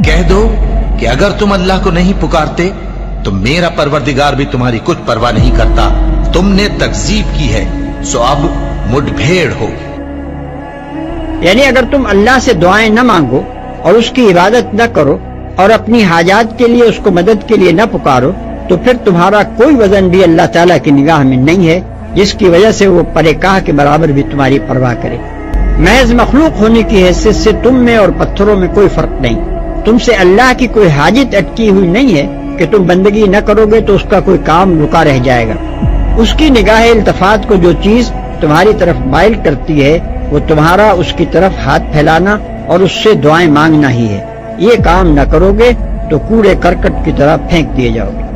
کہہ دو کہ اگر تم اللہ کو نہیں پکارتے تو میرا پروردگار بھی تمہاری کچھ پرواہ نہیں کرتا. تم نے تکذیب کی ہے سو اب مڈ بھیڑ ہوگی. یعنی اگر تم اللہ سے دعائیں نہ مانگو اور اس کی عبادت نہ کرو اور اپنی حاجات کے لیے اس کو مدد کے لیے نہ پکارو تو پھر تمہارا کوئی وزن بھی اللہ تعالیٰ کی نگاہ میں نہیں ہے جس کی وجہ سے وہ پرکاہ کے برابر بھی تمہاری پرواہ کرے. محض مخلوق ہونے کی حیثیت سے تم میں اور پتھروں میں کوئی فرق نہیں. تم سے اللہ کی کوئی حاجت اٹکی ہوئی نہیں ہے کہ تم بندگی نہ کرو گے تو اس کا کوئی کام رکا رہ جائے گا. اس کی نگاہ التفات کو جو چیز تمہاری طرف مائل کرتی ہے وہ تمہارا اس کی طرف ہاتھ پھیلانا اور اس سے دعائیں مانگنا ہی ہے. یہ کام نہ کرو گے تو کوڑے کرکٹ کی طرح پھینک دیے جاؤ گے.